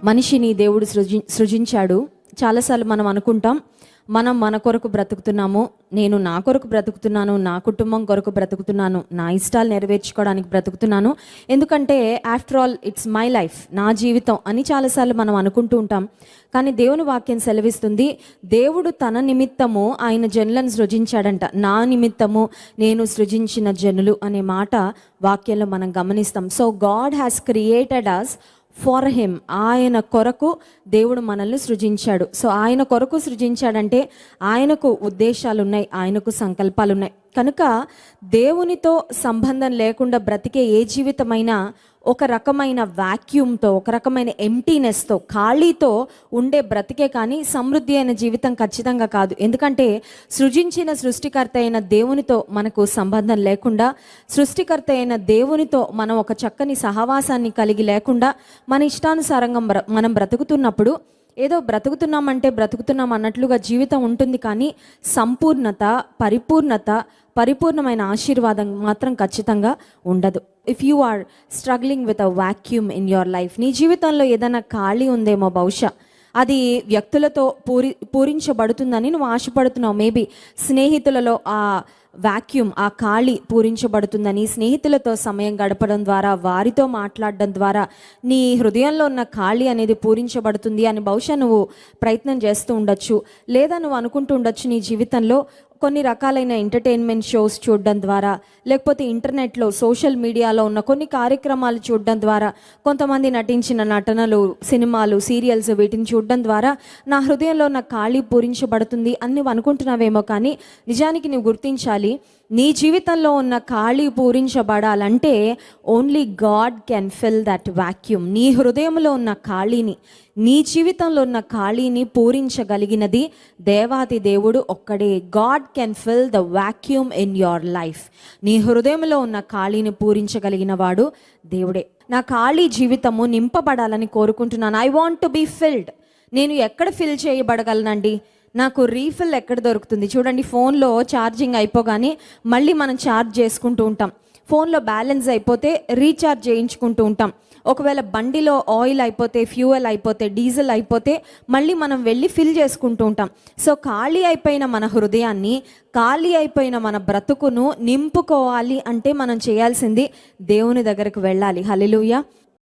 మనిషిని దేవుడు సృజించాడు. చాలాసార్లు మనం అనుకుంటాం, మనం మన కొరకు బ్రతుకుతున్నాము, నేను నా కొరకు బ్రతుకుతున్నాను, నా కుటుంబం కొరకు బ్రతుకుతున్నాను, నా ఇష్టాలు నెరవేర్చుకోవడానికి బ్రతుకుతున్నాను, ఎందుకంటే after all it's my life, నా జీవితం అని చాలాసార్లు మనం అనుకుంటూ ఉంటాం. కానీ దేవుని వాక్యం సెలవిస్తుంది, దేవుడు తన నిమిత్తము ఆయన జనులను సృజించాడంట. నా నిమిత్తము నేను సృజించిన జనులు అనే మాట వాక్యంలో మనం గమనిస్తాం. So God has created us for him. ఆయన కొరకు దేవుడు మనల్ని సృజించాడు. సో ఆయన కొరకు సృజించాడంటే ఆయనకు ఉద్దేశాలు ఉన్నాయి, ఆయనకు సంకల్పాలు ఉన్నాయి. కనుక దేవునితో సంబంధం లేకుండా బ్రతికే ఏ జీవితమైనా ఒక రకమైన వాక్యూమ్తో, ఒక రకమైన ఎంప్టీనెస్తో, ఖాళీతో ఉండే బ్రతికే కానీ సమృద్ధి అయిన జీవితం ఖచ్చితంగా కాదు. ఎందుకంటే సృజించిన సృష్టికర్త అయిన దేవునితో మనకు సంబంధం లేకుండా, సృష్టికర్త అయిన దేవునితో మనం ఒక చక్కని సహవాసాన్ని కలిగి లేకుండా మన ఇష్టానుసారంగా మనం బ్రతుకుతున్నప్పుడు ఏదో బ్రతుకుతున్నామంటే బ్రతుకుతున్నాం అన్నట్లుగా జీవితం ఉంటుంది, కానీ సంపూర్ణత, పరిపూర్ణమైన ఆశీర్వాదం మాత్రం ఖచ్చితంగా ఉండదు. If you are struggling with a vacuum in your life, నీ జీవితంలో ఏదైనా ఖాళీ ఉందేమో, బహుశా అది వ్యక్తులతో పూరించబడుతుందని నువ్వు ఆశపడుతున్నావు. మేబీ స్నేహితులలో ఆ వాక్యూమ్, ఆ ఖాళీ పూరించబడుతుందని, స్నేహితులతో సమయం గడపడం ద్వారా, వారితో మాట్లాడడం ద్వారా నీ హృదయంలో ఉన్న ఖాళీ అనేది పూరించబడుతుంది అని బహుశా నువ్వు ప్రయత్నం చేస్తూ ఉండొచ్చు. లేదా నువ్వు అనుకుంటూ ఉండొచ్చు, నీ జీవితంలో కొన్ని రకాలైన ఎంటర్టైన్మెంట్ షోస్ చూడడం ద్వారా, లేకపోతే ఇంటర్నెట్లో సోషల్ మీడియాలో ఉన్న కొన్ని కార్యక్రమాలు చూడడం ద్వారా, కొంతమంది నటించిన నటనలు, సినిమాలు, సీరియల్స్, వీటిని చూడడం ద్వారా నా హృదయంలో ఉన్న ఖాళీ పూరించబడుతుంది అని నువ్వు అనుకుంటున్నావేమో. కానీ నిజానికి నువ్వు గుర్తించాలి, నీ జీవితంలో ఉన్న ఖాళీ పూరించబడాలంటే only God can fill that vacuum. నీ హృదయంలో ఉన్న ఖాళీని, నీ జీవితంలో ఉన్న ఖాళీని పూరించగలిగినది దేవాది దేవుడు ఒక్కడే. God can fill the vacuum in your life. నీ హృదయంలో ఉన్న ఖాళీని పూరించగలిగిన వాడు దేవుడే. నా ఖాళీ జీవితము నింపబడాలని కోరుకుంటున్నాను. I want to be filled. నేను ఎక్కడ ఫిల్ చేయబడగలనండి? నాకు రీఫిల్ ఎక్కడ దొరుకుతుంది? చూడండి, ఫోన్లో ఛార్జింగ్ అయిపోగానే మళ్ళీ మనం ఛార్జ్ చేసుకుంటూ ఉంటాం. ఫోన్లో బ్యాలెన్స్ అయిపోతే రీఛార్జ్ చేయించుకుంటూ ఉంటాం. ఒకవేళ బండిలో ఆయిల్ అయిపోతే, ఫ్యూయల్ అయిపోతే, డీజిల్ అయిపోతే మళ్ళీ మనం వెళ్ళి ఫిల్ చేసుకుంటూ ఉంటాం. సో ఖాళీ అయిపోయిన మన హృదయాన్ని, ఖాళీ అయిపోయిన మన బ్రతుకును నింపుకోవాలి అంటే మనం చేయాల్సింది దేవుని దగ్గరకు వెళ్ళాలి. హల్లెలూయా.